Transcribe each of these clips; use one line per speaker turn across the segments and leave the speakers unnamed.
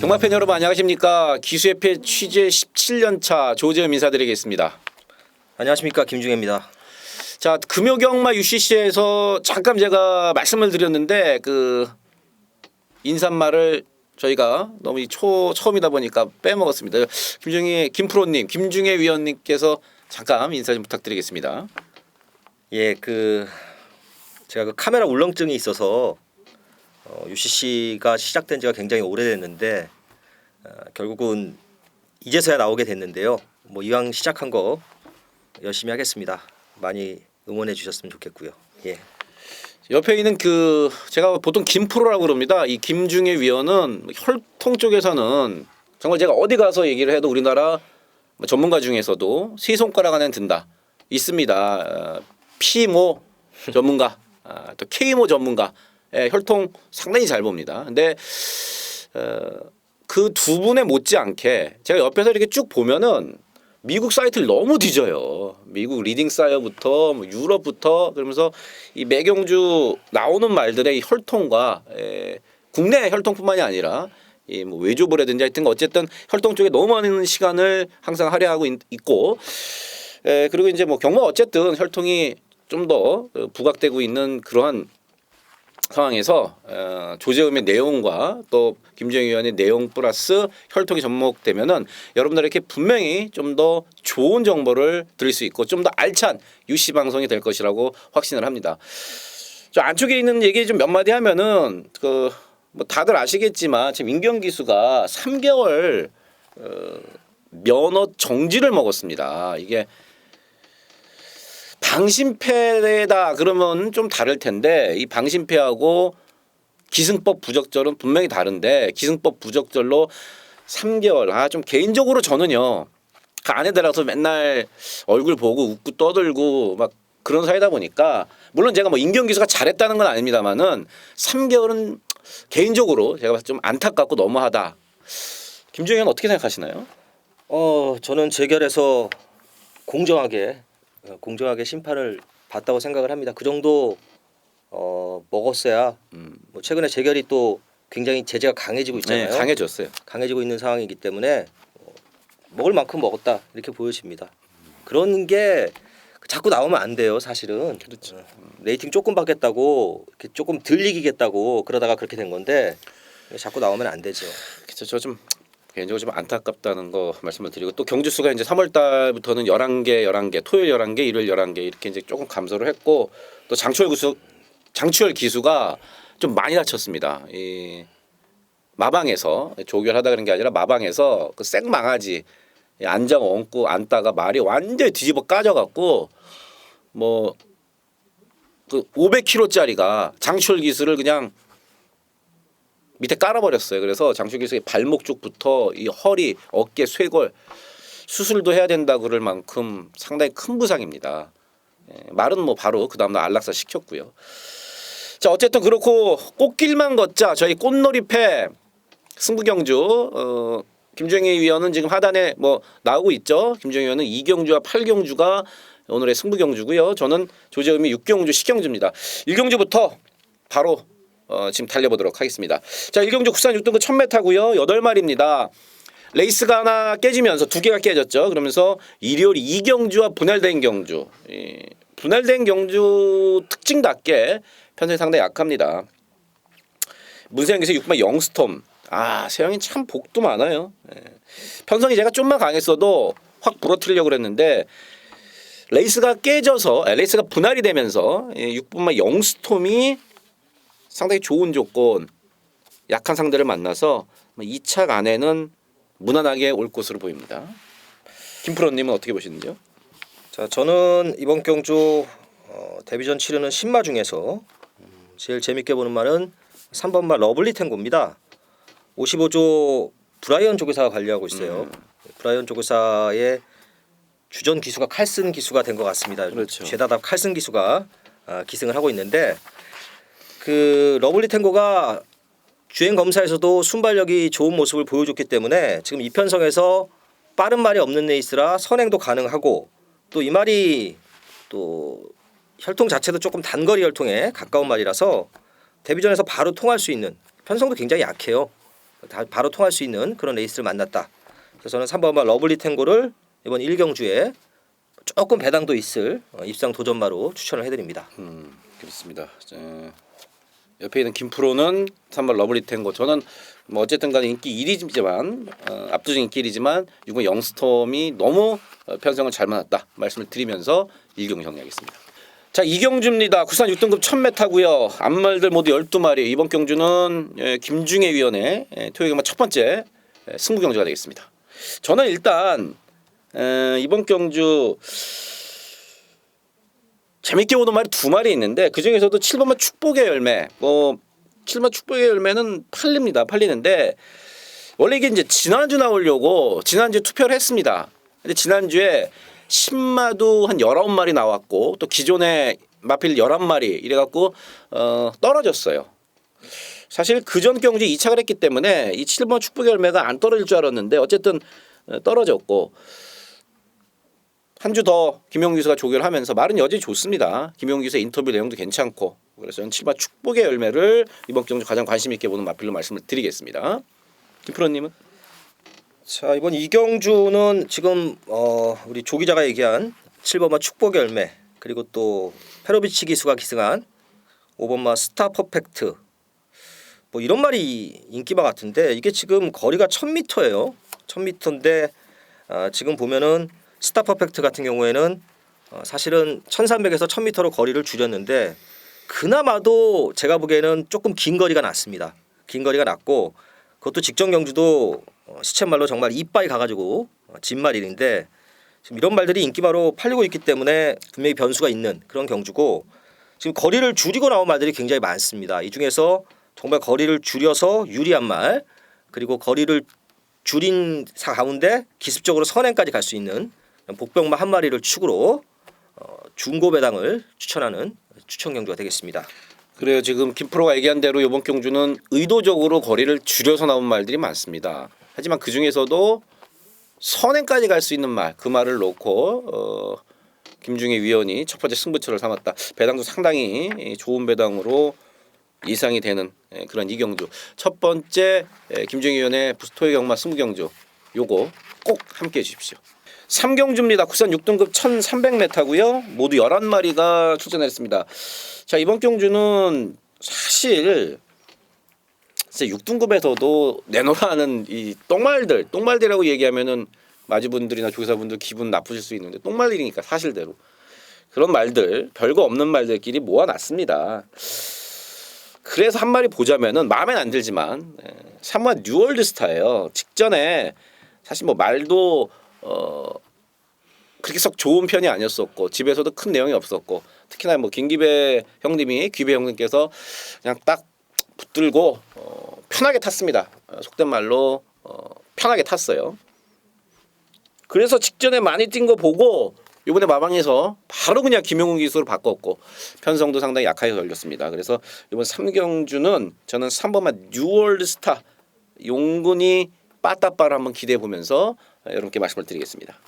경마팬 여러분 안녕하십니까. 기수협회 취재 17년 차 조재흠 인사드리겠습니다.
안녕하십니까, 김중혜입니다.
자, 금요경마 UCC에서 잠깐 제가 말씀을 드렸는데 그 인사말을 저희가 너무 처음이다 보니까 빼먹었습니다. 김프로님, 김중혜 위원님께서 잠깐 인사 좀 부탁드리겠습니다.
예, 제가 카메라 울렁증이 있어서 UCC가 시작된 지가 굉장히 오래됐는데 결국은 이제서야 나오게 됐는데요. 뭐 이왕 시작한 거 열심히 하겠습니다. 많이 응원해 주셨으면 좋겠고요. 예.
옆에 있는 제가 보통 김프로라고 그럽니다. 이 김중혜 위원은 혈통 쪽에서는 정말 제가 어디 가서 얘기를 해도 우리나라 전문가 중에서도 세 손가락 안에 든다 있습니다. 피모 전문가, 또 K모 전문가, 혈통 상당히 잘 봅니다. 근데 그 두 분에 못지않게 제가 옆에서 이렇게 쭉 보면은 미국 사이트를 너무 뒤져요. 미국 리딩사이어부터 유럽부터 그러면서 이 매경주 나오는 말들의 이 혈통과 국내 혈통뿐만이 아니라 이 뭐 외조부라든지 하여튼 어쨌든 혈통 쪽에 너무 많은 시간을 항상 할애하고 있고 그리고 이제 뭐 경마 어쨌든 혈통이 좀 더 부각되고 있는 그러한 상황에서 조재흠의 내용과 또 김중혜 위원의 내용 플러스 혈통이 접목되면은 여러분들에게 분명히 좀 더 좋은 정보를 드릴 수 있고 좀 더 알찬 UC 방송이 될 것이라고 확신을 합니다. 저 안쪽에 있는 얘기 좀 몇 마디 하면은 뭐 다들 아시겠지만 지금 임경기수가 3개월 면허 정지를 먹었습니다. 이게 방심패다 그러면 좀 다를 텐데 이 방심패하고 기승법 부적절은 분명히 다른데 기승법 부적절로 3개월 좀 개인적으로 저는요 그 안에 들어가서 맨날 얼굴 보고 웃고 떠들고 막 그런 사이다 보니까 물론 제가 뭐 임경기수가 잘했다는 건 아닙니다만은 3개월은 개인적으로 제가 좀 안타깝고 너무하다. 김중혜 의원 어떻게 생각하시나요?
저는 재결에서 공정하게 심판을 받다고 생각을 합니다. 그 정도 먹었어야 뭐 최근에 재결이 또 굉장히 제재가 강해지고 있잖아요.
네, 강해졌어요.
강해지고 있는 상황이기 때문에 먹을 만큼 먹었다 이렇게 보여집니다. 그런 게 자꾸 나오면 안 돼요, 사실은.
그렇죠.
레이팅 조금 받겠다고 이렇게 조금 덜 이기겠다고 그러다가 그렇게 된 건데 자꾸 나오면 안 되죠.
그렇죠. 저 좀 개인적으로 좀 안타깝다는 거 말씀을 드리고 또 경주수가 이제 3월 달부터는 11개, 토요일 11개, 일요일 11개 이렇게 이제 조금 감소를 했고 또 장추열 기수가 좀 많이 다쳤습니다. 이 마방에서 조결하다 그런 게 아니라 마방에서 그 생망아지 안장 얹고 앉다가 말이 완전히 뒤집어 까져갖고 뭐 그 500kg짜리가 장추열 기수를 그냥 밑에 깔아버렸어요. 그래서 장추열 기수의 발목 쪽부터 이 허리, 어깨, 쇄골 수술도 해야 된다 그럴 만큼 상당히 큰 부상입니다. 말은 뭐 바로 그 다음날 안락사 시켰고요. 자 어쨌든 그렇고 꽃길만 걷자 저희 꽃놀이패 승부경주 김중혜 위원은 지금 하단에 뭐 나오고 있죠. 김중혜 위원은 2경주와 8경주가 오늘의 승부경주고요. 저는 조재흠이 6경주 10경주입니다. 1경주부터 바로 지금 달려보도록 하겠습니다. 자 1경주 국산 6등급 1000m고요. 8마리입니다. 레이스가 하나 깨지면서 2개가 깨졌죠. 그러면서 일요일 2경주와 분할된 경주. 분할된 경주 특징답게 편성이 상당히 약합니다. 문세영 기수 6번 영스톰. 세영이 참 복도 많아요. 편성이 제가 좀만 강했어도 확 부러뜨리려고 그랬는데 레이스가 깨져서 레이스가 분할이 되면서 6번만 영스톰이 상당히 좋은 조건 약한 상대를 만나서 2차 안에는 무난하게 올 것으로 보입니다. 김프로님은 어떻게 보시는지요?
자, 저는 이번 경주 데뷔전 치르는 신마 중에서 제일 재밌게 보는 말은 3번 말 러블리 탱고입니다. 55조 브라이언 조교사가 관리하고 있어요. 브라이언 조교사의 주전 기수가 칼슨 기수가 된 것 같습니다.
그렇죠.
죄다다 칼슨 기수가 기승을 하고 있는데 그 러블리 탱고가 주행 검사에서도 순발력이 좋은 모습을 보여줬기 때문에 지금 이편성에서 빠른 말이 없는 레이스라 선행도 가능하고 또 이 말이 또 혈통 자체도 조금 단거리 혈통에 가까운 말이라서 데뷔전에서 바로 통할 수 있는 편성도 굉장히 약해요. 바로 통할 수 있는 그런 레이스를 만났다. 그래서 저는 3번마 러블리 탱고를 이번 1경주에 조금 배당도 있을 입상 도전마로 추천을 해드립니다.
그렇습니다. 옆에 있는 김프로는 3번 러블리 탱고. 저는 뭐 어쨌든 간에 인기 1위지만 압도적 인기 1위지만 6번 영스톰이 너무 편성을 잘 맞았다 말씀을 드리면서 1경주 정리하겠습니다. 자, 2경주입니다. 구산 6등급 1000m고요. 앞말들 모두 12마리. 이번 경주는 김중혜 위원의 토요 경마 첫 번째 승부 경주가 되겠습니다. 저는 일단 이번 경주 재밌게 보는 말이 두 마리 있는데 그 중에서도 7번마 축복의 열매, 7번 축복의 열매는 팔리는데 원래 이게 이제 지난주 나오려고 지난주에 투표를 했습니다. 근데 지난주에 신마도 한 19마리 나왔고 또 기존의 마필 11마리 이래갖고 떨어졌어요. 사실 그전 경주 2착을 했기 때문에 이 7번 축복의 열매가 안 떨어질 줄 알았는데 어쨌든 떨어졌고 한 주 더 김용규 기수가 조결하면서 말은 여전히 좋습니다. 김용규 기수의 인터뷰 내용도 괜찮고 그래서 저는 7번 축복의 열매를 이번 경주 가장 관심 있게 보는 마필로 말씀을 드리겠습니다. 김프로님은?
자, 이번 2경주는 지금 우리 조 기자가 얘기한 7번마 축복의 열매 그리고 또 페로비치 기수가 기승한 5번마 스타 퍼펙트 뭐 이런 말이 인기마 같은데 이게 지금 거리가 1000m예요. 1000m인데 지금 보면은 스타 퍼펙트 같은 경우에는 사실은 1300에서 1000m로 거리를 줄였는데 그나마도 제가 보기에는 조금 긴 거리가 났습니다. 긴 거리가 났고 그것도 직전 경주도 시쳇말로 정말 이빠이 가가지고 진말일인데 지금 이런 말들이 인기마로 팔리고 있기 때문에 분명히 변수가 있는 그런 경주고 지금 거리를 줄이고 나온 말들이 굉장히 많습니다. 이 중에서 정말 거리를 줄여서 유리한 말 그리고 거리를 줄인 가운데 기습적으로 선행까지 갈 수 있는 복병마 한 마리를 축으로 중고 배당을 추천하는 추천 경주가 되겠습니다.
그래요. 지금 김프로가 얘기한 대로 이번 경주는 의도적으로 거리를 줄여서 나온 말들이 많습니다. 하지만 그 중에서도 선행까지 갈 수 있는 말, 그 말을 놓고 김중혜 위원이 첫 번째 승부처를 삼았다. 배당도 상당히 좋은 배당으로 예상이 되는 그런 이 경주. 첫 번째 김중혜 위원의 부스토의 경마 승부 경주. 요거 꼭 함께해 주십시오. 3경주입니다. 구산 6등급 1300m고요. 모두 11마리가 출전했습니다. 자, 이번 경주는 사실 6등급에서도 내놓으라는 이 똥말들이라고 얘기하면은 마주분들이나 조사분들 기분 나쁘실 수 있는데 똥말들이니까 사실대로 그런 말들 별거 없는 말들끼리 모아놨습니다. 그래서 한 마리 보자면은 마음엔 안 들지만 3번 뉴월드 스타예요. 직전에 사실 뭐 말도 그렇게 썩 좋은 편이 아니었었고 집에서도 큰 내용이 없었고 특히나 뭐 김기배 형님이 귀배 형님께서 그냥 딱 붙들고 편하게 탔습니다. 속된 말로 편하게 탔어요. 그래서 직전에 많이 뛴 거 보고 이번에 마방에서 바로 그냥 김용훈 기수로 바꿨고 편성도 상당히 약하게 걸렸습니다. 그래서 이번 3경주는 저는 3번만 뉴월드 스타 용군이 빠따빠를 한번 기대해 보면서 여러분께 말씀을 드리겠습니다.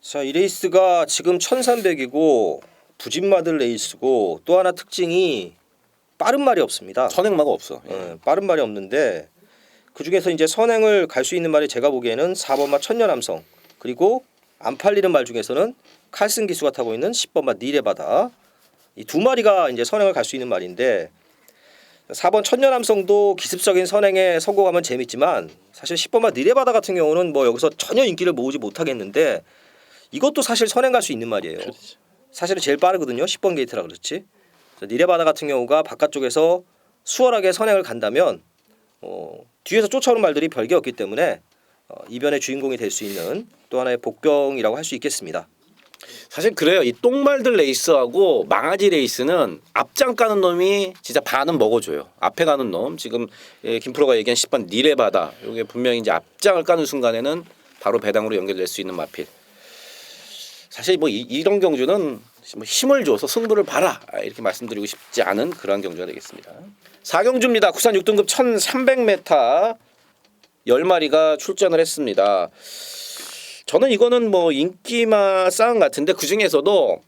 자, 이 레이스가 지금 1300이고 부진마들 레이스고 또 하나 특징이 빠른 말이 없습니다.
선행마가 없어.
빠른 말이 없는데 그 중에서 이제 선행을 갈 수 있는 말이 제가 보기에는 4번마 천년함성 그리고 안 팔리는 말 중에서는 칼슨 기수가 타고 있는 10번마 니레바다 이 두 마리가 이제 선행을 갈 수 있는 말인데 4번 천년함성도 기습적인 선행에 성공하면 재밌지만 사실 10번마 니레바다 같은 경우는 뭐 여기서 전혀 인기를 모으지 못하겠는데 이것도 사실 선행 갈 수 있는 말이에요.
그렇지.
사실은 제일 빠르거든요. 10번 게이트라 그렇지. 니레바다 같은 경우가 바깥쪽에서 수월하게 선행을 간다면 뒤에서 쫓아오는 말들이 별게 없기 때문에 이변의 주인공이 될 수 있는 또 하나의 복병이라고 할 수 있겠습니다.
사실 그래요. 이 똥말들 레이스하고 망아지 레이스는 앞장 까는 놈이 진짜 반은 먹어줘요. 앞에 가는 놈 지금 김프로가 얘기한 10번 니레바다 이게 분명히 이제 앞장을 까는 순간에는 바로 배당으로 연결될 수 있는 마필. 사실 뭐 이런 경주는 힘을 줘서 승부를 봐라 이렇게 말씀드리고 싶지 않은 그러한 경주가 되겠습니다. 4경주입니다. 구산 6등급 1300m 10마리가 출전을 했습니다. 저는 이거는 뭐 인기마 싸움 같은데 그 중에서도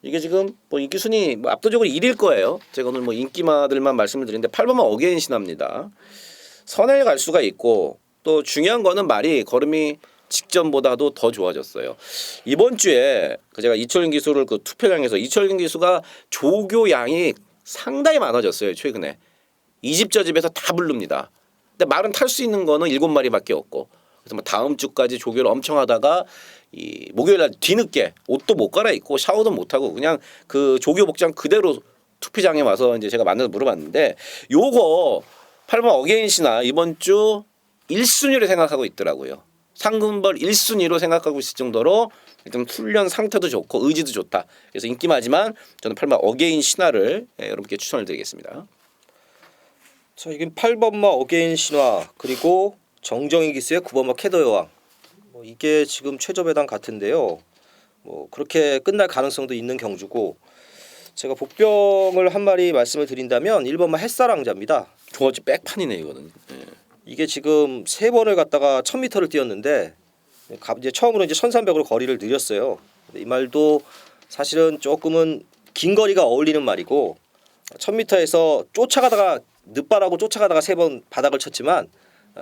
이게 지금 뭐 인기 순위 뭐 압도적으로 1위일 거예요. 제가 오늘 뭐 인기마들만 말씀을 드리는데 8번만 어게인 신화입니다. 선행에 갈 수가 있고 또 중요한 거는 말이 걸음이 직전보다도 더 좋아졌어요. 이번 주에 제가 이철균 기수를 그 투표장에서 이철균 기수가 조교 양이 상당히 많아졌어요. 최근에 이 집 저 집에서 다 부릅니다. 근데 말은 탈 수 있는 거는 7마리밖에 없고 그래서 뭐 다음 주까지 조교를 엄청 하다가 이 목요일 날 뒤늦게 옷도 못 갈아입고 샤워도 못 하고 그냥 그 조교 복장 그대로 투표장에 와서 이제 제가 만나서 물어봤는데 요거 8번 어게인 씨나 이번 주 1순위로 생각하고 있더라고요. 상금벌 1순위로 생각하고 있을 정도로 일단 훈련 상태도 좋고 의지도 좋다. 그래서 인기마지만 저는 8번 어게인 신화를 여러분께 추천을 드리겠습니다.
자, 이게 8번마 어게인 신화 그리고 정정희 기수의 9번마 캐더 여왕. 뭐 이게 지금 최저 배당 같은데요. 뭐 그렇게 끝날 가능성도 있는 경주고 제가 복병을 한 마리 말씀을 드린다면 1번마 햇사랑자입니다.
종합지 백판이네 이거는.
이게 지금 3번을 갔다가 1000m를 뛰었는데 이제 처음으로 이제 1300으로 거리를 늘렸어요. 근데 이 말도 사실은 조금은 긴 거리가 어울리는 말이고 1000m에서 쫓아가다가 늦바라고 쫓아가다가 3번 바닥을 쳤지만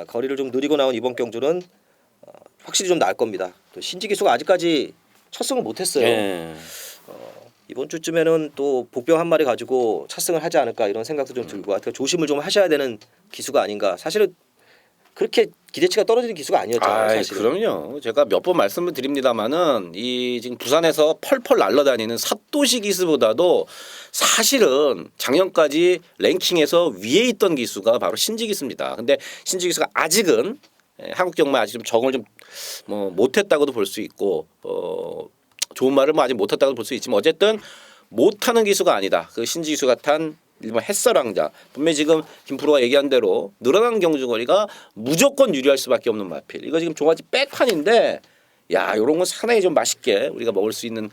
거리를 좀 느리고 나온 이번 경주는 확실히 좀 나을 겁니다. 또 신지 기수가 아직까지 첫 승을 못했어요.
예.
이번 주쯤에는 또 복병 한 마리 가지고 첫 승을 하지 않을까 이런 생각도 좀 들고 하여튼 조심을 좀 하셔야 되는 기수가 아닌가. 사실은 그렇게 기대치가 떨어지는 기수가 아니었잖아요. 사실은.
그럼요. 제가 몇 번 말씀을 드립니다마는 이 지금 부산에서 펄펄 날아다니는 사또시 기수보다도 사실은 작년까지 랭킹에서 위에 있던 기수가 바로 신지 기수입니다. 근데 신지 기수가 아직은 한국 경마 아직 좀 적응을 좀 뭐 못했다고도 볼 수 있고 좋은 말을 뭐 아직 못했다고 볼 수 있지만 어쨌든 못하는 기수가 아니다. 그 신지 기수가 탄 일본 햇사랑자 분명히 지금 김프로가 얘기한 대로 늘어난 경주거리가 무조건 유리할 수밖에 없는 마필. 이거 지금 종아지 백판인데 야 이런 건 상당히 좀 맛있게 우리가 먹을 수 있는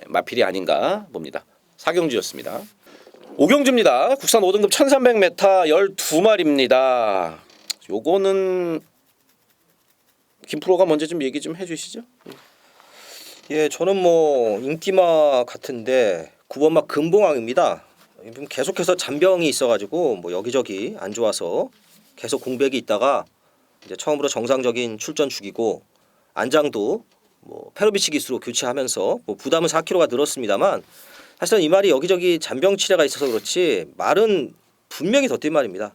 마필이 아닌가 봅니다. 4경주였습니다. 5경주입니다. 국산 5등급 1300m 12마리입니다. 요거는 김프로가 먼저 좀 얘기 좀 해주시죠.
예, 저는 뭐 인기마 같은데 9번마 금봉왕입니다. 계속해서 잔병이 있어가지고 뭐 여기저기 안 좋아서 계속 공백이 있다가 이제 처음으로 정상적인 출전 중이고 안장도 뭐 페로비치 기수로 교체하면서 뭐 부담은 4kg가 늘었습니다만 사실은 이 말이 여기저기 잔병 치레가 있어서 그렇지 말은 분명히 더 뛴 말입니다.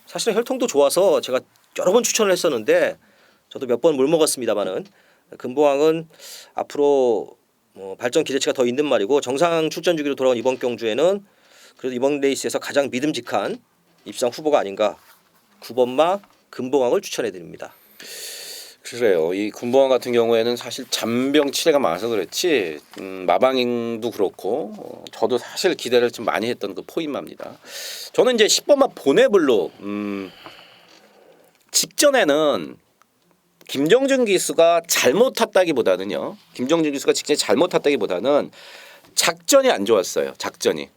사실은 혈통도 좋아서 제가 여러 번 추천을 했었는데 저도 몇 번 물 먹었습니다만은 금봉왕은 앞으로 뭐 발전 기대치가 더 있는 말이고 정상 출전 주기로 돌아온 이번 경주에는 그래도 이번 레이스에서 가장 믿음직한 입상 후보가 아닌가 9번마 금봉왕을 추천해 드립니다.
그래요. 이 군봉왕 같은 경우에는 사실 잔병 치레가 많아서 그렇지 마방ing도 그렇고 저도 사실 기대를 좀 많이 했던 그 포인마입니다. 저는 이제 10번마 보네블루 직전에는 김정준 기수가 잘못 탔다기보다는요. 김정준 기수가 직전에 잘못 탔다기보다는 작전이 안 좋았어요. 작전이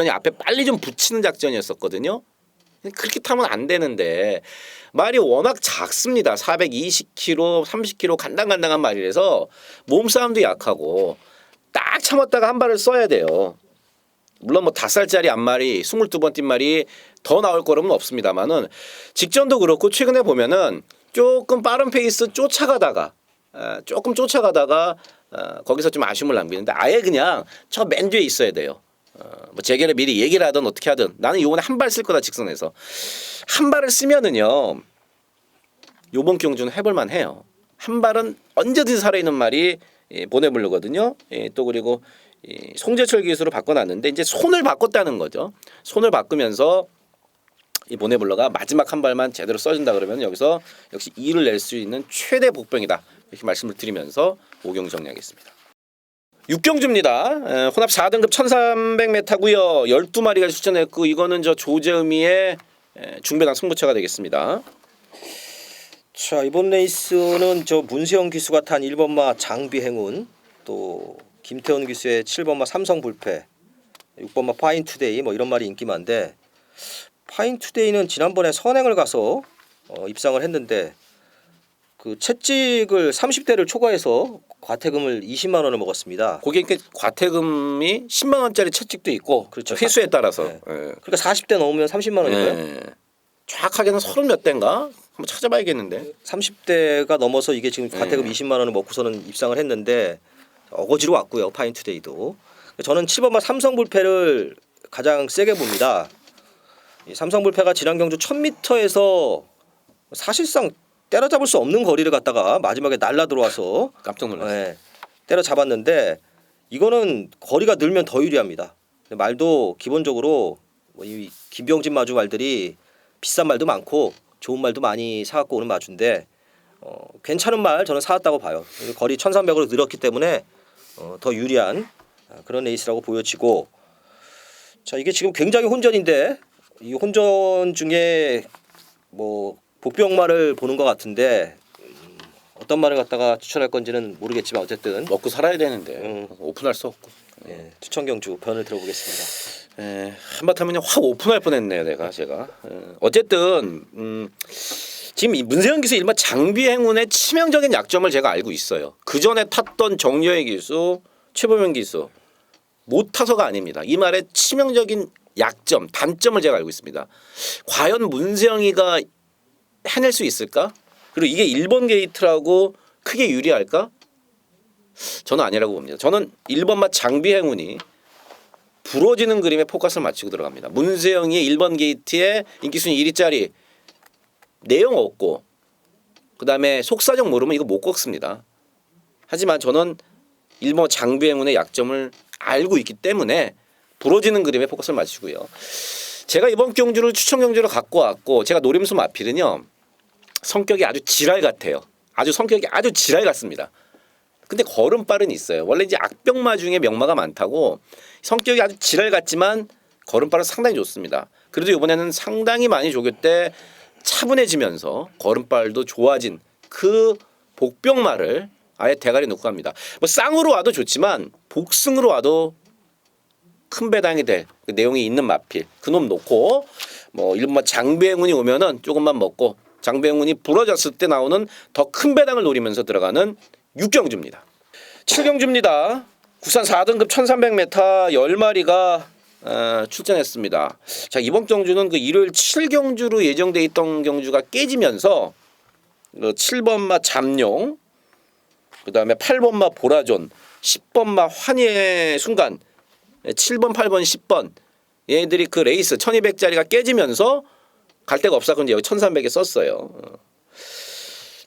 앞에 빨리 좀 붙이는 작전이었었거든요. 그렇게 타면 안 되는데 말이 워낙 작습니다. 420kg, 30kg 간당간당한 말이라서 몸싸움도 약하고 딱 참았다가 한 발을 써야 돼요. 물론 뭐 5살짜리 앞말이 22번 뛴 말이 더 나올 거라면 없습니다만은 직전도 그렇고 최근에 보면은 조금 빠른 페이스 쫓아가다가 거기서 좀 아쉬움을 남기는데 아예 그냥 저 맨 뒤에 있어야 돼요. 뭐 재결에 미리 얘기를 하든 어떻게 하든 나는 요번에 한 발 쓸 거다 직선에서 한 발을 쓰면은요 요번 경주는 해볼만 해요. 한 발은 언제든지 살아있는 말이 보내블루거든요. 또 그리고 송재철 기수로 바꿔놨는데 이제 손을 바꿨다는 거죠. 손을 바꾸면서 이 보네블러가 마지막 한 발만 제대로 써준다 그러면 여기서 역시 2를 낼 수 있는 최대 복병이다 이렇게 말씀을 드리면서 5경주 정리하겠습니다. 6경주입니다. 혼합 4등급 1300m고요. 12마리가 출전했고 이거는 저 조재음이의 중배당 승부처가 되겠습니다.
자, 이번 레이스는 저 문세영 기수가 탄 1번마 장비행운 또 김태훈 기수의 7번마 삼성불패 6번마 파인투데이 뭐 이런 말이 인기만데 파인투데이는 지난번에 선행을 가서 입상을 했는데 그 채찍을 30대를 초과해서 과태금을 20만 원을 먹었습니다.
거기에 그 과태금이 10만 원짜리 채찍도 있고
그렇죠.
횟수에 따라서.
네.
예.
그러니까 40대 넘으면 30만 원인가요?
예. 정확하게는 30 몇 대인가? 한번 찾아봐야겠는데.
30대가 넘어서 이게 지금 과태금
네.
20만 원을 먹고서는 입상을 했는데 어거지로 왔고요. 파인투데이도. 저는 7번마 삼성불패를 가장 세게 봅니다. 이 삼성불패가 지난 경주 1000m에서 사실상 때려잡을 수 없는 거리를 갖다가 마지막에 날라 들어와서
깜짝 놀랐어요.
네, 때려잡았는데 이거는 거리가 늘면 더 유리합니다. 말도 기본적으로 뭐이 김병진 마주 말들이 비싼 말도 많고 좋은 말도 많이 사갖고 오는 마주인데 괜찮은 말 저는 사왔다고 봐요. 거리 1300으로 늘었기 때문에 더 유리한 그런 레이스라고 보여지고 자 이게 지금 굉장히 혼전인데 이 혼전 중에 뭐 복병말을 보는 것 같은데 어떤 말을 갖다가 추천할 건지는 모르겠지만 어쨌든
먹고 살아야 되는데 오픈할 수 없고.
추천 경주 변을 들어보겠습니다.
한바탕면 확 오픈할 뻔했네요, 제가. 어쨌든 지금 이 문세영 기수 일반 장비 행운의 치명적인 약점을 제가 알고 있어요. 그 전에 탔던 정여의 기수, 최보명 기수 못 타서가 아닙니다. 이 말의 치명적인 약점, 단점을 제가 알고 있습니다. 과연 문세영이가 해낼 수 있을까? 그리고 이게 1번 게이트라고 크게 유리할까? 저는 아니라고 봅니다. 저는 1번마 장비 행운이 부러지는 그림에 포커스를 맞추고 들어갑니다. 문세영이 1번 게이트에 인기순위 1위짜리 내용 없고 그다음에 속사정 모르면 이거 못 꺾습니다. 하지만 저는 1번 장비 행운의 약점을 알고 있기 때문에 부러지는 그림에 포커스를 맞추고요. 제가 이번 경주를 추천 경주로 갖고 왔고 제가 노림수 마필은요. 성격이 아주 지랄 같아요. 성격이 아주 지랄 같습니다. 근데 걸음발은 있어요. 원래 이제 악병마 중에 명마가 많다고 성격이 아주 지랄 같지만 걸음발은 상당히 좋습니다. 그래도 이번에는 상당히 많이 조겼대 차분해지면서 걸음발도 좋아진 그 복병마를 아예 대가리 놓고 갑니다. 뭐 쌍으로 와도 좋지만 복승으로 와도 큰 배당이 될 그 내용이 있는 마필 그놈 놓고 뭐 일본 장배행운이 오면은 조금만 먹고 장배행운이 부러졌을 때 나오는 더 큰 배당을 노리면서 들어가는 6경주입니다. 7경주입니다. 국산 4등급 1300m 10마리가 출전했습니다. 자 이번 경주는 그 일요일 7경주로 예정돼 있던 경주가 깨지면서 그 7번마 잠룡 그다음에 8번마 보라존 10번마 환희의 순간 7번 8번 10번 얘네들이 그 레이스 1200짜리가 깨지면서 갈 데가 없었고 이제 여기 1300에 썼어요.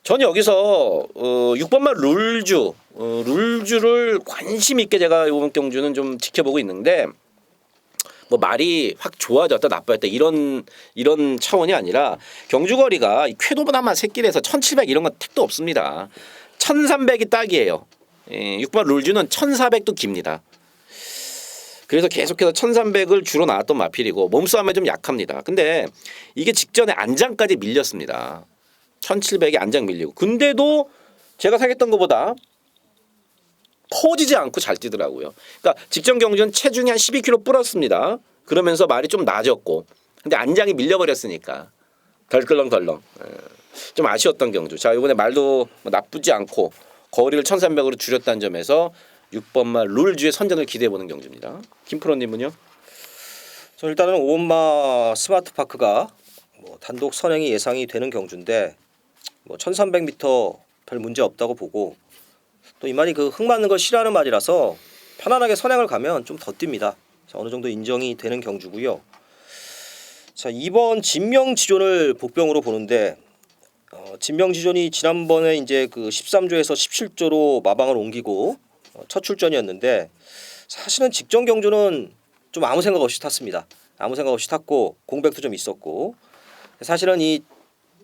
전 여기서 6번마 룰주를 관심 있게 제가 이번 경주는 좀 지켜보고 있는데 뭐 말이 확 좋아졌다 나빠졌다 이런 차원이 아니라 경주거리가 쾌도보다만 새길에서 1700 이런 건 택도 없습니다. 1300이 딱이에요. 6번마 룰주는 1400도 깁니다. 그래서 계속해서 1300을 주로 나왔던 마필이고 몸싸움에 좀 약합니다. 근데 이게 직전에 안장까지 밀렸습니다. 1700이 안장 밀리고 근데도 제가 생각했던 것보다 퍼지지 않고 잘 뛰더라고요. 그러니까 직전 경주는 체중이 한 12kg 불었습니다. 그러면서 말이 좀 나아졌고 근데 안장이 밀려버렸으니까 덜렁덜렁 좀 아쉬웠던 경주. 자 이번에 말도 뭐 나쁘지 않고 거리를 1300으로 줄였다는 점에서 6번마 룰주의 선전을 기대해보는 경주입니다. 김프로님은요?
저 일단은 5번마 스마트파크가 뭐 단독 선행이 예상이 되는 경주인데 뭐 1300m 별 문제 없다고 보고 또 이 말이 그 흙 맞는 걸 싫어하는 말이라서 편안하게 선행을 가면 좀 더 뜁니다. 자, 어느 정도 인정이 되는 경주고요. 자 2번 진명지존을 복병으로 보는데 진명지존이 지난번에 이제 그 13조에서 17조로 마방을 옮기고 첫 출전이었는데 사실은 직전 경주는 좀 아무 생각 없이 탔습니다. 아무 생각 없이 탔고 공백도 좀 있었고 사실은 이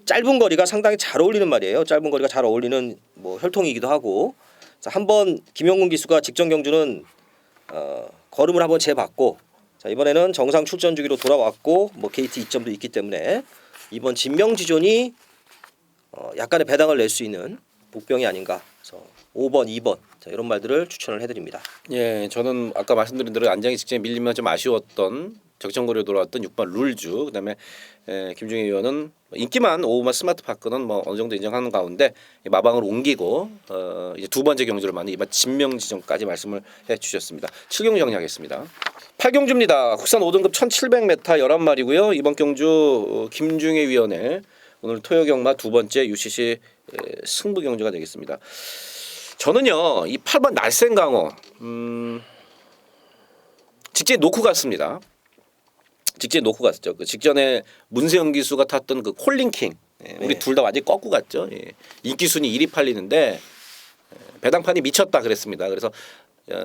짧은 거리가 상당히 잘 어울리는 말이에요. 짧은 거리가 잘 어울리는 뭐 혈통이기도 하고 자, 한번 김영gun 기수가 직전 경주는 걸음을 한번 재봤고 자, 이번에는 정상 출전 주기로 돌아왔고 뭐 게이트 이점도 있기 때문에 이번 진명지존이 약간의 배당을 낼 수 있는 복병이 아닌가. 그래서 5번, 2번 자, 이런 말들을 추천을 해드립니다.
예, 저는 아까 말씀드린 대로 안장이 직전에 밀리면 좀 아쉬웠던 적정거리로 돌아왔던 6번 룰주 그다음에 김중희 의원은 인기만 5번 스마트파크는 뭐 어느 정도 인정하는 가운데 마방을 옮기고 이제 두 번째 경주를 맞는 이번 진명지정까지 말씀을 해주셨습니다. 7경주 정리하겠습니다. 8경주입니다. 국산 5등급 1700m 11마리고요. 이번 경주 김중희 위원의 오늘 토요경마 두 번째 UCC 승부 경주가 되겠습니다. 저는요 이 8번 날쌘강호 직전에 놓고 갔습니다. 직전에 놓고 갔죠. 그 직전에 문세영 기수가 탔던 그 콜링킹 우리
네.
둘 다 완전히 꺾고 갔죠. 인기 순위 1위 팔리는데 배당판이 미쳤다 그랬습니다. 그래서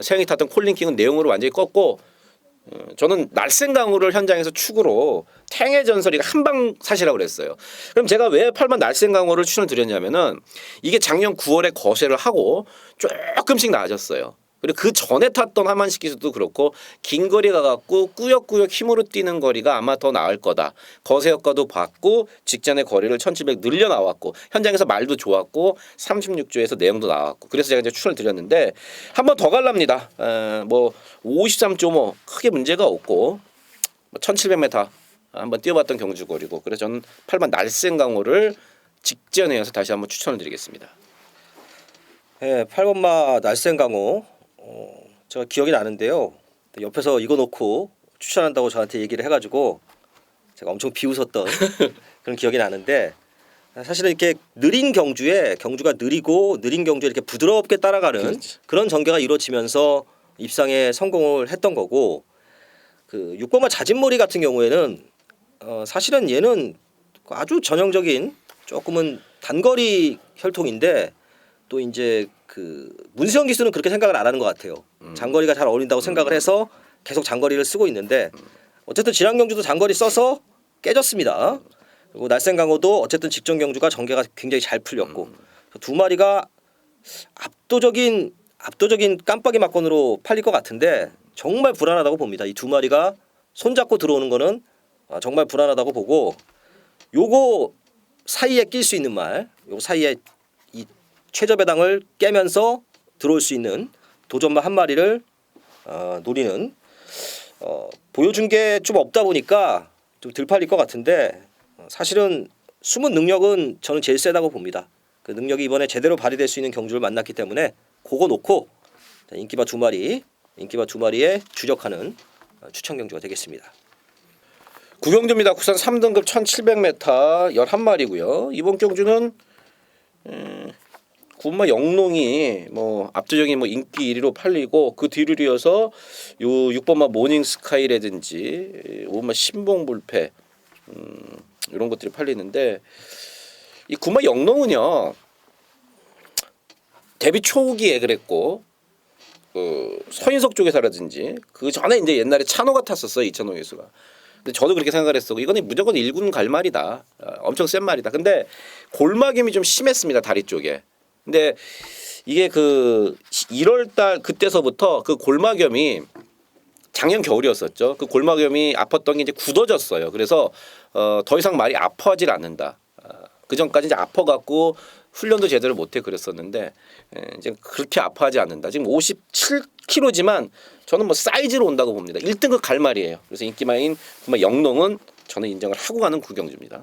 세영이 탔던 콜링킹은 내용으로 완전히 꺾고 저는 날쌘강호를 현장에서 축으로 탱의 전설이가 한방 사시라고 그랬어요. 그럼 제가 왜 8번 날쌘강호를 추천을 드렸냐면은 이게 작년 9월에 거세를 하고 조금씩 나아졌어요. 그리고 그 전에 탔던 하만식 기수도 그렇고 긴 거리 가갖고 꾸역꾸역 힘으로 뛰는 거리가 아마 더 나을 거다. 거세 효과도 봤고 직전에 거리를 1700 늘려 나왔고 현장에서 말도 좋았고 36조에서 내용도 나왔고 그래서 제가 이제 추천을 드렸는데 한 번 더 갈랍니다. 뭐 53.5 크게 문제가 없고 1700m 한번 뛰어봤던 경주거리고 그래서 저는 8번 날쌘강호를 직전에 이어서 다시 한번 추천을 드리겠습니다.
네, 8번마 날쌘강호 제가 기억이 나는데요. 옆에서 이거 놓고 추천한다고 저한테 얘기를 해가지고 제가 엄청 비웃었던 그런 기억이 나는데 사실은 이렇게 느린 경주에 경주가 느리고 느린 경주에 이렇게 부드럽게 따라가는
그렇지.
그런 전개가 이루어지면서 입상에 성공을 했던 거고 그 6번마 자진몰이 같은 경우에는 사실은 얘는 아주 전형적인 조금은 단거리 혈통인데 또 이제 그 문세영 기수는 그렇게 생각을 안 하는 것 같아요. 장거리가 잘 어울린다고 생각을 해서 계속 장거리를 쓰고 있는데 어쨌든 지난 경주도 장거리 써서 깨졌습니다. 그리고 날쌘강호도 어쨌든 직전 경주가 전개가 굉장히 잘 풀렸고 두 마리가 압도적인 깜빡이 막건으로 팔릴 것 같은데 정말 불안하다고 봅니다. 이 두 마리가 손잡고 들어오는 거는 정말 불안하다고 보고 요거 사이에 낄 수 있는 말, 요 사이에 이 최저 배당을 깨면서 들어올 수 있는 도전마 한 마리를 노리는 보여준 게 좀 없다 보니까 좀 덜 팔릴 것 같은데 사실은 숨은 능력은 저는 제일 세다고 봅니다. 그 능력이 이번에 제대로 발휘될 수 있는 경주를 만났기 때문에 그거 놓고 인기바 두 마리에 주력하는 추천 경주가 되겠습니다.
구경주입니다. 국산 3등급 1700m 11마리고요. 이번 경주는 9번마 영롱이 뭐 압도적인 뭐 인기 1위로 팔리고 그 뒤를 이어서 요 6번마 모닝스카이라든지 5번마 신봉불패 이런 것들이 팔리는데 이 9번마 영롱은요 데뷔 초기에 그랬고 그 서인석 쪽에서라든지 그 전에 이제 옛날에 찬호가 탔었어요 이찬호 기수가. 근데 저도 그렇게 생각을 했어. 이거는 무조건 1군 갈 말이다. 엄청 센 말이다. 근데 골막염이 좀 심했습니다 다리 쪽에. 근데 이게 그 1월달 그때서부터 그 골막염이 작년 겨울이었었죠. 그 골막염이 아팠던 게 이제 굳어졌어요. 그래서 더 이상 말이 아파하질 않는다. 그 전까지 이제 아파갖고 훈련도 제대로 못해 그랬었는데 이제 그렇게 아파하지 않는다. 지금 57kg지만 저는 뭐 사이즈로 온다고 봅니다. 1등급 갈 말이에요. 그래서 인기마인 영농은 저는 인정을 하고 가는 구경주입니다.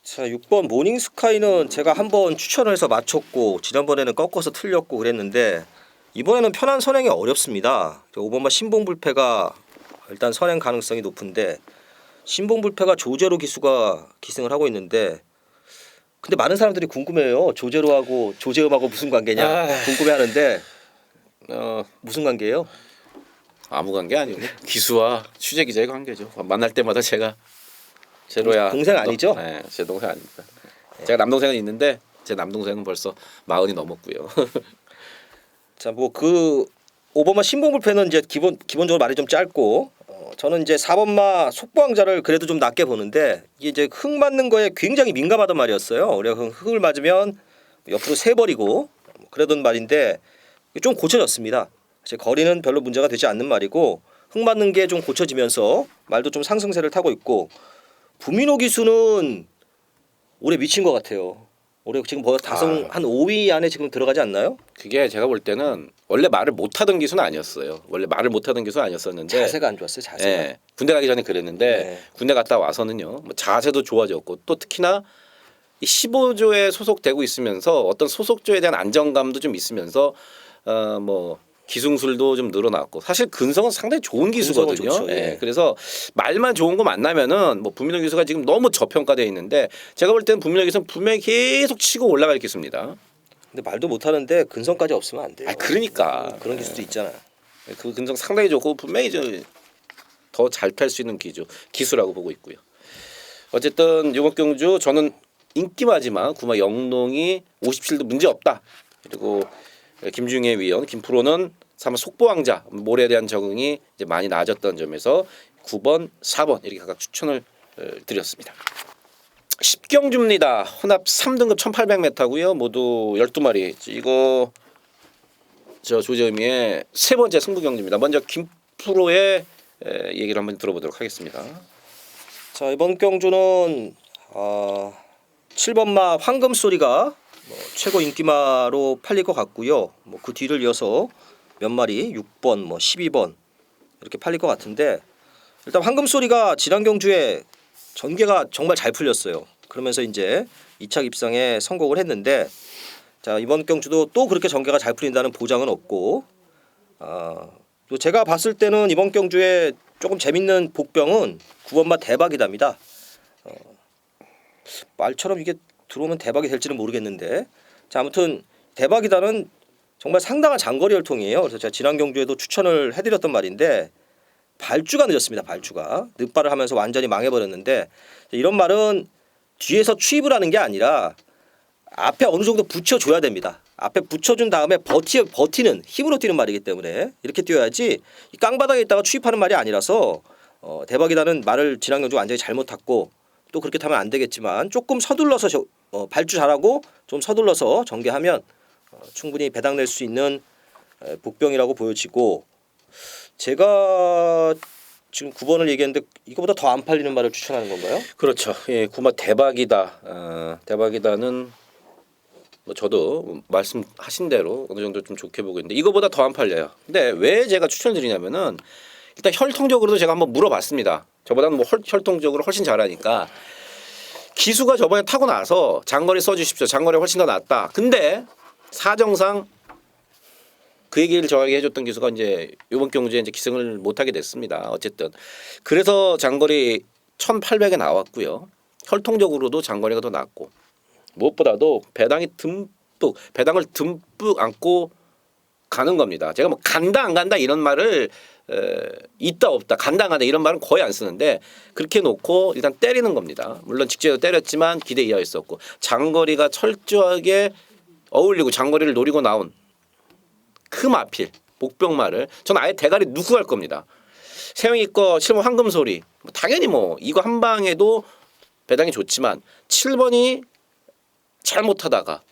자, 6번 모닝스카이는 제가 한번 추천을 해서 맞췄고 지난번에는 꺾어서 틀렸고 그랬는데 이번에는 편한 선행이 어렵습니다. 5번마 신봉불패가 일단 선행 가능성이 높은데 신봉불패가 조제로 기수가 기승을 하고 있는데 근데 많은 사람들이 궁금해요. 조제로하고 조제음하고 무슨 관계냐 궁금해하는데 무슨 관계예요?
아무 관계 아니고 기수와 취재 기자의 관계죠. 만날 때마다 제가 제로야
동생 아니죠?
네, 제 동생 아닙니다. 제가 남동생은 있는데 제 남동생은 벌써 40이 넘었고요.
자, 뭐 그 5번마 신봉불패는 이제 기본적으로 말이 좀 짧고 저는 이제 4번마 속보왕자를 그래도 좀 낮게 보는데 이게 이제 흙 맞는 거에 굉장히 민감하단 말이었어요. 그래서 흙을 맞으면 옆으로 새버리고 그러던 말인데 좀 고쳐졌습니다. 제 거리는 별로 문제가 되지 않는 말이고 흙 맞는 게 좀 고쳐지면서 말도 좀 상승세를 타고 있고 부민호 기수는 올해 미친 것 같아요. 올해 지금 뭐 다승 한 5위 안에 지금 들어가지 않나요?
그게 제가 볼 때는 원래 말을 못하던 기수는 아니었어요. 원래 말을 못하던 기수는 아니었었는데
자세가 안 좋았어요. 자세가.
예, 군대 가기 전에 그랬는데
네.
군대 갔다 와서는요 뭐 자세도 좋아졌고 또 특히나 이 15조에 소속되고 있으면서 어떤 소속조에 대한 안정감도 좀 있으면서 뭐 기승술도 좀 늘어났고 사실 근성은 상당히 좋은
근성은
기수거든요.
좋죠, 예.
예, 그래서 말만 좋은 거 만나면은 뭐 부민호 기수가 지금 너무 저평가되어 있는데 제가 볼 때는 부민호 기수는 분명히 계속 치고 올라갈 기수입니다.
근데 말도 못하는데 근성까지 없으면 안 돼요.
아 그러니까
그런 기수도 있잖아.
그 근성 상당히 좋고 분명히 더 잘 탈 수 있는 기수라고 보고 있고요. 어쨌든 이번 경주 저는 인기마지만 구마 영농이 57도 문제 없다. 그리고 김중혜 위원, 김프로는 사마 속보왕자 몰에 대한 적응이 이제 많이 나아졌다는 점에서 9번, 4번 이렇게 각각 추천을 드렸습니다. 10경주입니다. 혼합 3등급 1800m고요. 모두 12마리. 이거 저 조재음이의 세 번째 승부 경주입니다. 먼저 김프로의 얘기를 한번 들어보도록 하겠습니다.
자 이번 경주는 7번마 황금소리가 뭐 최고 인기마로 팔릴 것 같고요. 뭐 그 뒤를 이어서 몇 마리 6번, 뭐 12번 이렇게 팔릴 것 같은데 일단 황금소리가 지난 경주에 전개가 정말 잘 풀렸어요. 그러면서 이제 2차 입상에 성공을 했는데 자 이번 경주도 또 그렇게 전개가 잘 풀린다는 보장은 없고 또 제가 봤을 때는 이번 경주에 조금 재밌는 복병은 9번마 대박이답니다. 말처럼 이게 들어오면 대박이 될지는 모르겠는데 자 아무튼 대박이다는 정말 상당한 장거리 혈통이에요. 그래서 제가 지난 경주에도 추천을 해드렸던 말인데 발주가 늦었습니다. 발주가 늦발을 하면서 완전히 망해버렸는데 이런 말은 뒤에서 추입을 하는 게 아니라 앞에 어느 정도 붙여줘야 됩니다. 앞에 붙여준 다음에 버티는 힘으로 뛰는 말이기 때문에 이렇게 뛰어야지 이 깡바닥에 있다가 추입하는 말이 아니라서 대박이다는 말을 지난 경주 완전히 잘못 탔고 또 그렇게 타면 안 되겠지만 조금 서둘러서 발주 잘하고 좀 서둘러서 전개하면 충분히 배당 낼 수 있는 복병이라고 보여지고 제가 지금 9번을 얘기했는데 이거보다 더 안 팔리는 말을 추천하는 건가요?
그렇죠. 예, 구마 대박이다. 대박이다는 뭐 저도 말씀하신 대로 어느 정도 좀 좋게 보고 있는데 이거보다 더 안 팔려요. 근데 왜 제가 추천드리냐면은 일단 혈통적으로도 제가 한번 물어봤습니다. 저보다는 뭐 혈통적으로 훨씬 잘하니까 기수가 저번에 타고 나서 장거리 써주십시오. 장거리 훨씬 더 낫다. 근데 사정상 그 얘기를 저에게 해줬던 기수가 이제 이번 경주에 이제 기승을 못하게 됐습니다. 어쨌든 그래서 장거리 1800에 나왔고요. 혈통적으로도 장거리가 더 낫고 무엇보다도 배당을 듬뿍 안고 가는 겁니다. 제가 뭐 간다 안 간다 이런 말을 있다 없다 간다 안 간다 이런 말은 거의 안 쓰는데 그렇게 놓고 일단 때리는 겁니다. 물론 직전에도 때렸지만 기대 이하였었고 장거리가 철저하게 어울리고 장거리를 노리고 나온 그 마필 복병말을 저는 아예 대가리 누구 할 겁니다. 세영이 거 7번 황금소리 당연히 뭐 이거 한 방에도 배당이 좋지만 7번이 잘못하다가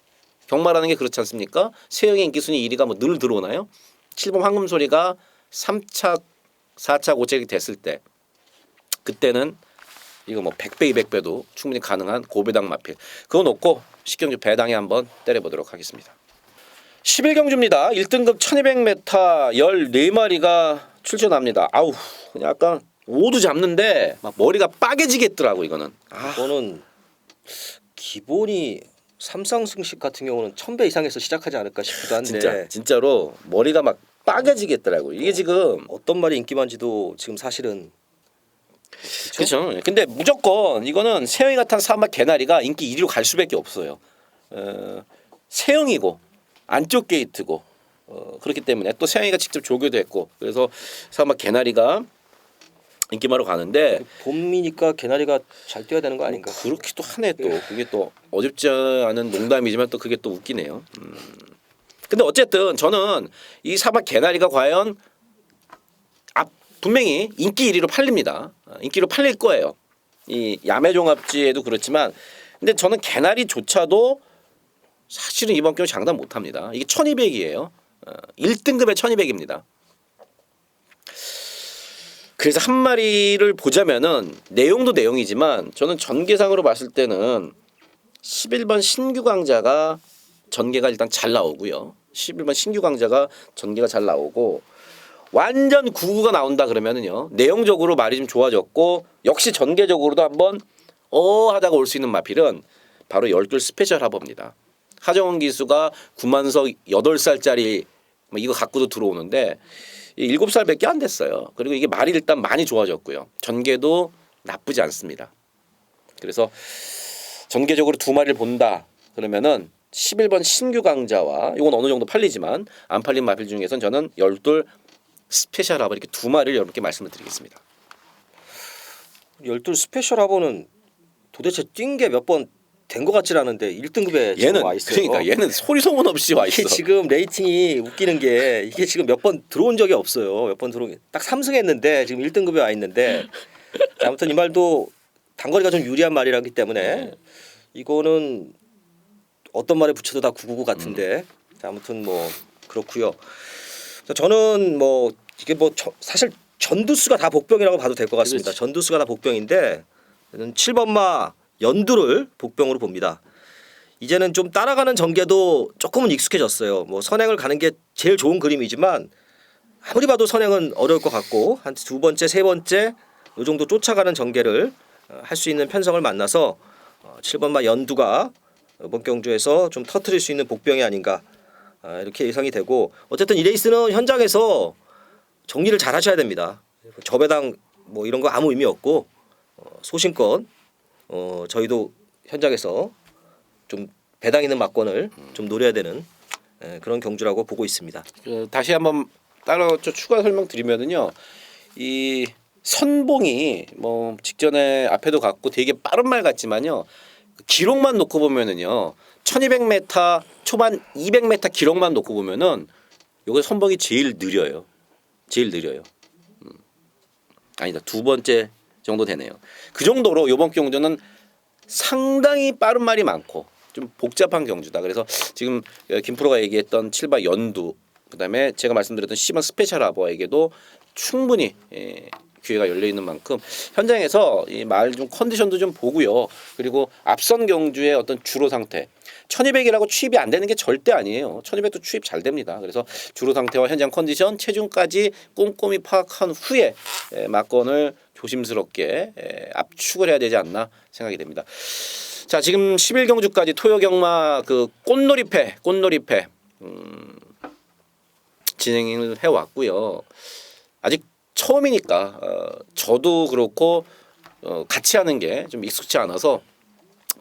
경마라는 게 그렇지 않습니까? 세영의 인기순위 1위가 뭐 늘 들어오나요? 7번 황금소리가 3차, 4차, 5차가 됐을 때 그때는 이거 뭐 100배, 200배도 충분히 가능한 고배당 마필. 그거 놓고 10경주 배당에 한번 때려보도록 하겠습니다. 11경주입니다. 1등급 1200m 14마리가 출전합니다. 아우 그냥 약간 오도 잡는데 막 머리가 빠개지겠더라고 이거는.
이거는 기본이 삼상승식 같은 경우는 1000배 이상에서 시작하지 않을까 싶기도 한데
진짜로 머리가 막 빠개지겠더라고. 이게 지금
어떤 말이 인기만지도 지금 사실은
그렇죠. 근데 무조건 이거는 세영이가 탄 사막 개나리가 인기 1위로 갈 수밖에 없어요. 세영이고 안쪽 게이트고 그렇기 때문에 또 세영이가 직접 조교도 했고 그래서 사막 개나리가 인기마로 가는데
봄이니까 개나리가 잘 뛰어야 되는 거 아닌가?
그렇기도 하네 또 그게 또 어렵지 않은 농담이지만 또 그게 또 웃기네요. 근데 어쨌든 저는 이 사막 개나리가 과연 분명히 인기 1위로 팔립니다. 인기로 팔릴 거예요. 이 야매종합지에도 그렇지만 근데 저는 개나리조차도 사실은 이번 경우 장담 못합니다. 이게 1200이에요. 1등급의 1200입니다. 그래서 한 마리를 보자면은 내용도 내용이지만 저는 전개상으로 봤을 때는 11번 신규 강자가 전개가 일단 잘 나오고요. 11번 신규 강자가 전개가 잘 나오고 완전 99가 나온다 그러면은요. 내용적으로 말이 좀 좋아졌고 역시 전개적으로도 한번 하다가 올 수 있는 마필은 바로 12 스페셜 하버입니다. 하정원 기수가 구만석 8살짜리 이거 갖고도 들어오는데 7살밖에 안 됐어요. 그리고 이게 말이 일단 많이 좋아졌고요. 전개도 나쁘지 않습니다. 그래서 전개적으로 두 마리를 본다 그러면은 11번 신규 강자와 이건 어느 정도 팔리지만 안 팔린 마필 중에선 저는 12 스페셜 하버 이렇게 두 마리를 여러분께 말씀을 드리겠습니다.
12 스페셜 하버는 도대체 뛴 게 몇 번 된 것 같질 않은데 1등급에
얘는
와 있어요.
그러니까 얘는 소리 소문 없이 와 있어.
이게 지금 레이팅이 웃기는 게 이게 지금 몇 번 들어온 적이 없어요. 몇 번 들어온 딱 3승했는데 지금 1등급에 와 있는데 아무튼 이 말도 단거리가 좀 유리한 말이라기 때문에 이거는 어떤 말에 붙여도 다 999 같은데 자, 아무튼 뭐 그렇고요. 저는 뭐 이게 뭐 사실 전두수가 다 복병이라고 봐도 될 것 같습니다.
그렇지.
전두수가 다 복병인데 저는 7번마 연두를 복병으로 봅니다. 이제는 좀 따라가는 전개도 조금은 익숙해졌어요. 뭐 선행을 가는 게 제일 좋은 그림이지만 아무리 봐도 선행은 어려울 것 같고 한 두 번째, 세 번째 이 정도 쫓아가는 전개를 할 수 있는 편성을 만나서 7번마 연두가 이번 경주에서 좀 터트릴 수 있는 복병이 아닌가 이렇게 예상이 되고 어쨌든 이 레이스는 현장에서 정리를 잘 하셔야 됩니다. 저배당 뭐 이런 거 아무 의미 없고 소신껏 저희도 현장에서 좀 배당 있는 막권을 좀 노려야 되는 그런 경주라고 보고 있습니다.
다시 한번 따로 좀 추가 설명드리면은요. 이 선봉이 뭐 직전에 앞에도 갔고 되게 빠른 말 같지만요. 기록만 놓고 보면은요. 1200m 초반 200m 기록만 놓고 보면은 요거 선봉이 제일 느려요. 제일 느려요. 아니다. 두 번째 정도 되네요. 그 정도로 이번 경주는 상당히 빠른 말이 많고 좀 복잡한 경주다. 그래서 지금 김프로가 얘기했던 7번 연두 그다음에 제가 말씀드렸던 10번 스페셜 하버에게도 충분히 기회가 열려 있는 만큼 현장에서 이 말 좀 컨디션도 좀 보고요. 그리고 앞선 경주의 어떤 주로 상태 1200이라고 추입이 안 되는 게 절대 아니에요. 1200도 추입 잘 됩니다. 그래서 주로 상태와 현장 컨디션, 체중까지 꼼꼼히 파악한 후에 막건을 조심스럽게 압축을 해야 되지 않나 생각이 됩니다. 자, 지금 11경주까지 토요경마 그 꽃놀이패 진행을 해왔고요. 아직 처음이니까 저도 그렇고 같이 하는 게 좀 익숙치 않아서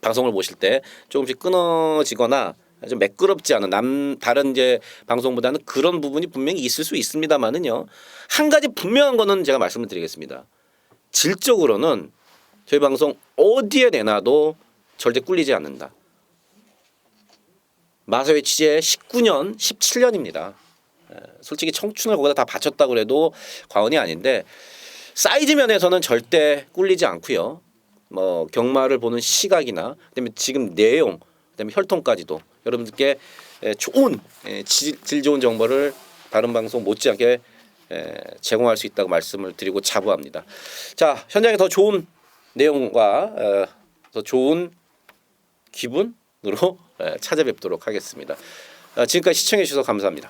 방송을 보실 때 조금씩 끊어지거나 좀 매끄럽지 않은 다른 이제 방송보다는 그런 부분이 분명히 있을 수 있습니다만은요. 한 가지 분명한 거는 제가 말씀을 드리겠습니다. 질적으로는 저희 방송 어디에 내놔도 절대 꿀리지 않는다. 마사회 취재 19년, 17년입니다. 솔직히 청춘을 거기다 다 바쳤다고 해도 과언이 아닌데 사이즈 면에서는 절대 꿀리지 않고요. 뭐 경마를 보는 시각이나 그다음에 지금 내용, 그다음에 혈통까지도 여러분들께 좋은 질 좋은 정보를 다른 방송 못지않게 제공할 수 있다고 말씀을 드리고 자부합니다. 자, 현장에 더 좋은 내용과 더 좋은 기분으로 찾아뵙도록 하겠습니다. 지금까지 시청해 주셔서 감사합니다.